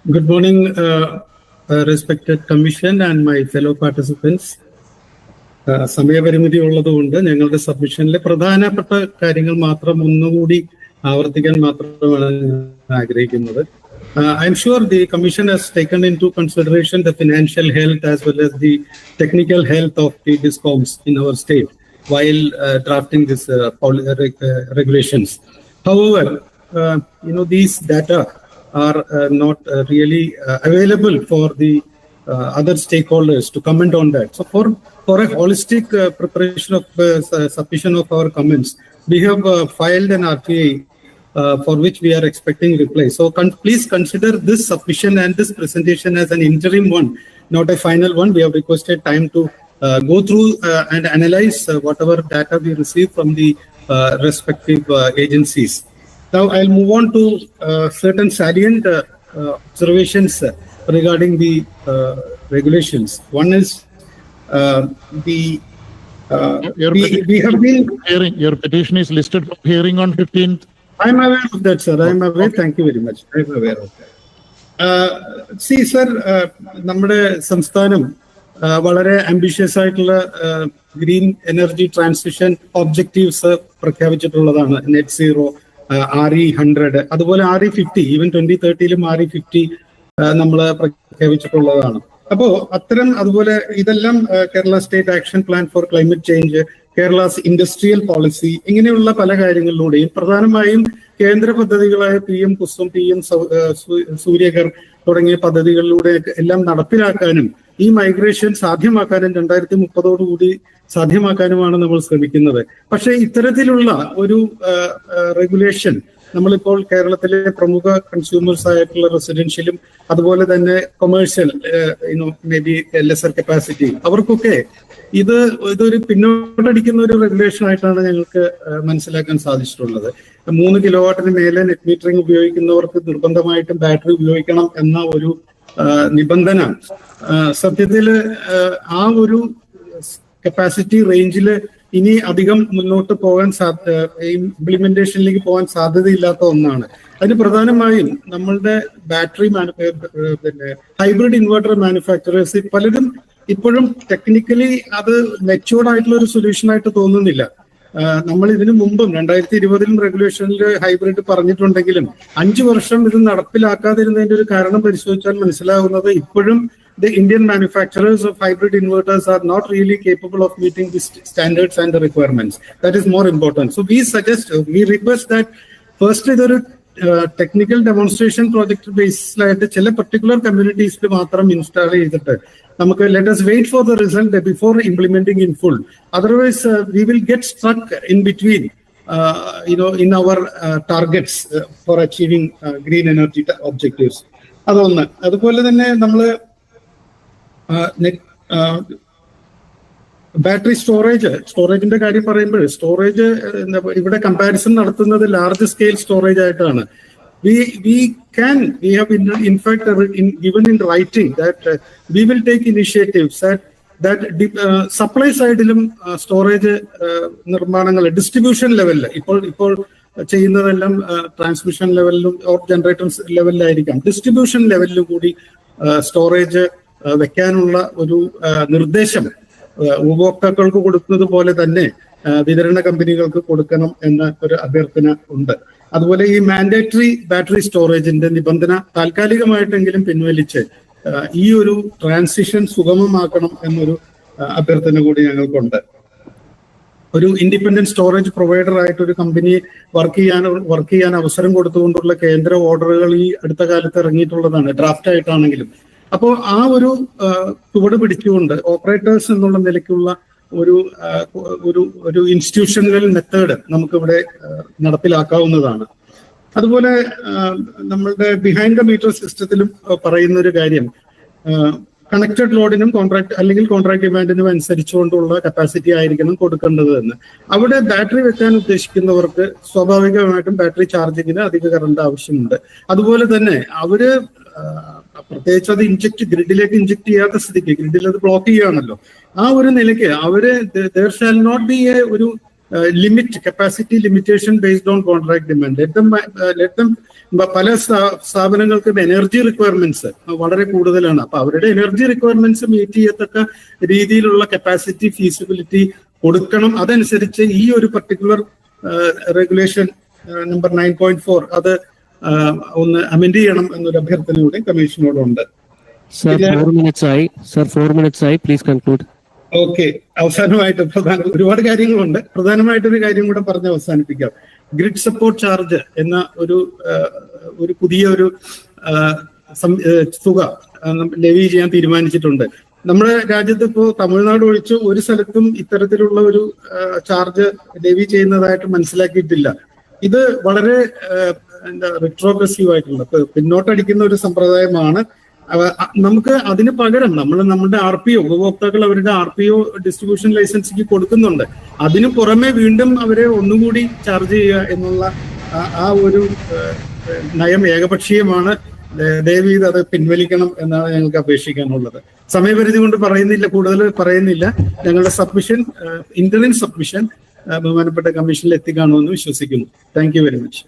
Good morning, respected Commission and my fellow participants. സമയപരിമിതി ഉള്ളതുകൊണ്ട് ഞങ്ങളുടെ സബ്മിഷനിലെ പ്രധാനപ്പെട്ട കാര്യങ്ങൾ മാത്രം ഒന്നുകൂടി ആവർത്തിക്കാൻ മാത്രമാണ് ആഗ്രഹിക്കുന്നത്. I am sure the Commission has taken into consideration the financial health as well as the technical health of the DISCOMs in our state while drafting these regulations. However, these data are not really available for the other stakeholders to comment on that. So for a holistic preparation of submission of our comments, we have filed an RTA for which we are expecting reply. So please consider this submission and this presentation as an interim one, not a final one. We have requested time to go through and analyze whatever data we receive from the respective agencies. Now I'll move on to certain salient observations regarding the regulations. One is we have been hearing. Your petition is listed for hearing on 15th. I'm aware of that, sir. I'm aware. Okay. Thank you very much. I'm aware of that. See, sir, നമ്മുടെ സംസ്ഥാനം വളരെ ambitious ആയിട്ടുള്ള green energy transition objectives പ്രഖ്യാപിച്ചിട്ടുള്ളതാണ്. Net zero, RE100, അതുപോലെ RE50, even 2030 RE50 നമ്മൾ പ്രഖ്യാപിച്ചിട്ടുള്ളതാണ്. അപ്പോ അതുപോലെ ഇതെല്ലാം Kerala state action plan for climate change, Kerala's industrial policy, ഇങ്ങനെയുള്ള പല കാര്യങ്ങളിലൂടെയും പ്രധാനമായും കേന്ദ്ര പദ്ധതികളായ PM കുസും, PM സൂര്യഘർ തുടങ്ങിയ പദ്ധതികളിലൂടെ എല്ലാം നടപ്പിലാക്കാനും ഈ മൈഗ്രേഷൻ സാധ്യമാക്കാനും 2030 സാധ്യമാക്കാനുമാണ് നമ്മൾ ശ്രമിക്കുന്നത്. പക്ഷേ ഇത്തരത്തിലുള്ള ഒരു റെഗുലേഷൻ നമ്മളിപ്പോൾ കേരളത്തിലെ പ്രമുഖ കൺസ്യൂമേഴ്സ് ആയിട്ടുള്ള റെസിഡൻഷ്യലും അതുപോലെ തന്നെ commercial may be lesser capacity അവർക്കൊക്കെ ഇതൊരു പിന്നോട്ടടിക്കുന്ന ഒരു റെഗുലേഷൻ ആയിട്ടാണ് ഞങ്ങൾക്ക് മനസ്സിലാക്കാൻ സാധിച്ചിട്ടുള്ളത്. 3 കിലോവാട്ടിന് മേലെ നെറ്റ് മീറ്ററിംഗ് ഉപയോഗിക്കുന്നവർക്ക് നിർബന്ധമായിട്ടും ബാറ്ററി ഉപയോഗിക്കണം എന്ന ഒരു നിബന്ധന സത്യത്തില് ആ ഒരു കപ്പാസിറ്റി റേഞ്ചിൽ ഇനി അധികം മുന്നോട്ട് പോകാൻ ഇംപ്ലിമെന്റേഷനിലേക്ക് പോകാൻ സാധ്യതയില്ലാത്ത ഒന്നാണ്. അതിന് പ്രധാനമായും നമ്മളുടെ ബാറ്ററി ഹൈബ്രിഡ് ഇൻവെർട്ടർ മാനുഫാക്ചറേഴ്സ് പലരും ഇപ്പോഴും ടെക്നിക്കലി അത് മെച്യൂർഡ് ആയിട്ടുള്ള ഒരു സൊല്യൂഷൻ ആയിട്ട് തോന്നുന്നില്ല. നമ്മൾ ഇതിനു മുമ്പും 2020 റെഗുലേഷനിൽ ഹൈബ്രിഡ് പറഞ്ഞിട്ടുണ്ടെങ്കിലും 5 വർഷം ഇത് നടപ്പിലാക്കാതിരുന്നതിന്റെ ഒരു കാരണം പരിശോധിച്ചാൽ മനസ്സിലാകുന്നത് ഇപ്പോഴും the Indian manufacturers of hybrid inverters are not really capable of meeting the standards and the requirements. That is more important. So we request that first ഇതൊരു ടെക്നിക്കൽ ഡെമോൺസ്ട്രേഷൻ പ്രോജക്ട് ബേസിലായിട്ട് ചില പർട്ടിക്കുലർ കമ്മ്യൂണിറ്റീസിൽ മാത്രം ഇൻസ്റ്റാൾ ചെയ്തിട്ട് നമുക്ക് let us wait for the result before implementing in full. Otherwise we will get stuck in between in our targets for achieving green energy objectives. അതൊന്ന്. അതുപോലെ തന്നെ നമ്മൾ battery സ്റ്റോറേജിന്റെ കാര്യം പറയുമ്പോൾ സ്റ്റോറേജ് ഇവിടെ കമ്പാരിസൺ നടത്തുന്നത് ലാർജ് സ്കെയിൽ സ്റ്റോറേജ് ആയിട്ടാണ്. we have in fact given in writing that we will take initiatives that supply സൈഡിലും സ്റ്റോറേജ് നിർമ്മാണങ്ങൾ ഡിസ്ട്രിബ്യൂഷൻ ലെവലിൽ ഇപ്പോൾ ചെയ്യുന്നതെല്ലാം ട്രാൻസ്മിഷൻ ലെവലിലും ഓർ ജനറേറ്റർ ലെവലിലായിരിക്കാം. ഡിസ്ട്രിബ്യൂഷൻ ലെവലിലും കൂടി സ്റ്റോറേജ് വെക്കാനുള്ള ഒരു നിർദ്ദേശം ഉപഭോക്താക്കൾക്ക് കൊടുക്കുന്നത് പോലെ തന്നെ വിതരണ കമ്പനികൾക്ക് കൊടുക്കണം എന്ന ഒരു അഭ്യർത്ഥന ഉണ്ട്. അതുപോലെ ഈ മാൻഡേറ്ററി ബാറ്ററി സ്റ്റോറേജിന്റെ നിബന്ധന താൽക്കാലികമായിട്ടെങ്കിലും പിൻവലിച്ച് ഈ ഒരു ട്രാൻസിഷൻ സുഗമമാക്കണം എന്നൊരു അഭ്യർത്ഥന കൂടി ഞങ്ങൾക്കുണ്ട്. ഒരു ഇൻഡിപെൻഡന്റ് സ്റ്റോറേജ് പ്രൊവൈഡർ ആയിട്ട് ഒരു കമ്പനി വർക്ക് ചെയ്യാൻ അവസരം കൊടുത്തുകൊണ്ടുള്ള കേന്ദ്ര ഓർഡറുകൾ ഈ അടുത്ത കാലത്ത് ഇറങ്ങിയിട്ടുള്ളതാണ്, ഡ്രാഫ്റ്റ് ആയിട്ടാണെങ്കിലും. അപ്പോൾ ആ ഒരു ചുവട് പിടിച്ചുകൊണ്ട് ഓപ്പറേറ്റേഴ്സ് എന്നുള്ള നിലയ്ക്കുള്ള ഒരു ഇൻസ്റ്റിറ്റ്യൂഷണൽ മെത്തേഡ് നമുക്കിവിടെ നടപ്പിലാക്കാവുന്നതാണ്. അതുപോലെ നമ്മളുടെ ബിഹൈൻഡ് ദ മീറ്റർ സിസ്റ്റത്തിലും പറയുന്ന ഒരു കാര്യം കണക്റ്റഡ് ലോഡിനും കോൺട്രാക്ട് ഡിമാൻഡിനും അനുസരിച്ചുകൊണ്ടുള്ള കപ്പാസിറ്റി ആയിരിക്കണം കൊടുക്കേണ്ടത് എന്ന്. അവിടെ ബാറ്ററി വെക്കാൻ ഉദ്ദേശിക്കുന്നവർക്ക് സ്വാഭാവികമായിട്ടും ബാറ്ററി ചാർജിങ്ങിന് അധിക കറണ്ട് ആവശ്യമുണ്ട്. അതുപോലെ തന്നെ അവര് പ്രത്യേകിച്ച് അത് ഗ്രിഡിലേക്ക് ഇഞ്ചക്ട് ചെയ്യാത്ത സ്ഥിതിക്ക് ഗ്രിഡിൽ അത് ബ്ലോക്ക് ചെയ്യുകയാണല്ലോ. ആ ഒരു നിലയ്ക്ക് അവര് there shall not be ഒരു limit capacity limitation based on contract demand. Let them പല സ്ഥാപനങ്ങൾക്കും എനർജി റിക്വയർമെന്റ്സ് വളരെ കൂടുതലാണ്. അപ്പൊ അവരുടെ എനർജി റിക്വയർമെന്റ്സ് മീറ്റ് ചെയ്യത്തക്ക രീതിയിലുള്ള കപ്പാസിറ്റി ഫീസിബിലിറ്റി കൊടുക്കണം. അതനുസരിച്ച് ഈ ഒരു പർട്ടിക്കുലർ റെഗുലേഷൻ നമ്പർ 9.4 അത് ഒന്ന് അമെൻഡ് ചെയ്യണം എന്നൊരു അഭ്യർത്ഥനയൂടെ കമ്മീഷനോടുണ്ട്. Sir, 4 minutes ആയി. Please conclude. ഓക്കെ, അവസാനമായിട്ട് ഒരുപാട് കാര്യങ്ങളുണ്ട്. പ്രധാനമായിട്ടൊരു കാര്യം കൂടെ പറഞ്ഞ് അവസാനിപ്പിക്കാം. ഗ്രിഡ് സപ്പോർട്ട് ചാർജ് എന്ന ഒരു പുതിയ ഒരു തുക ലെവി ചെയ്യാൻ തീരുമാനിച്ചിട്ടുണ്ട്. നമ്മുടെ രാജ്യത്ത് ഇപ്പോൾ തമിഴ്നാട് ഒഴിച്ച് ഒരു സ്ഥലത്തും ഇത്തരത്തിലുള്ള ഒരു ചാർജ് ലെവി ചെയ്യുന്നതായിട്ട് മനസ്സിലാക്കിയിട്ടില്ല. ഇത് വളരെ റിട്രോഗ്രസീവ് ആയിട്ടുള്ള പിന്നോട്ടടിക്കുന്ന ഒരു സമ്പ്രദായമാണ്. നമുക്ക് അതിന് പകരം നമ്മുടെ RPO ഉപഭോക്താക്കൾ അവരുടെ RPO ഡിസ്ട്രിബ്യൂഷൻ ലൈസൻസിക്ക് കൊടുക്കുന്നുണ്ട്. അതിനു പുറമെ വീണ്ടും അവരെ ഒന്നുകൂടി ചാർജ് ചെയ്യുക എന്നുള്ള ആ ഒരു നയം ഏകപക്ഷീയമാണ്. ദയവീത് അത് പിൻവലിക്കണം എന്നാണ് ഞങ്ങൾക്ക് അപേക്ഷിക്കാനുള്ളത്. സമയപരിധി കൊണ്ട് കൂടുതൽ പറയുന്നില്ല. ഞങ്ങളുടെ സബ്മിഷൻ, ഇന്റർനെറ്റ് സബ്മിഷൻ ബഹുമാനപ്പെട്ട കമ്മീഷനിൽ എത്തിക്കാണുമെന്ന് വിശ്വസിക്കുന്നു. Thank you very much.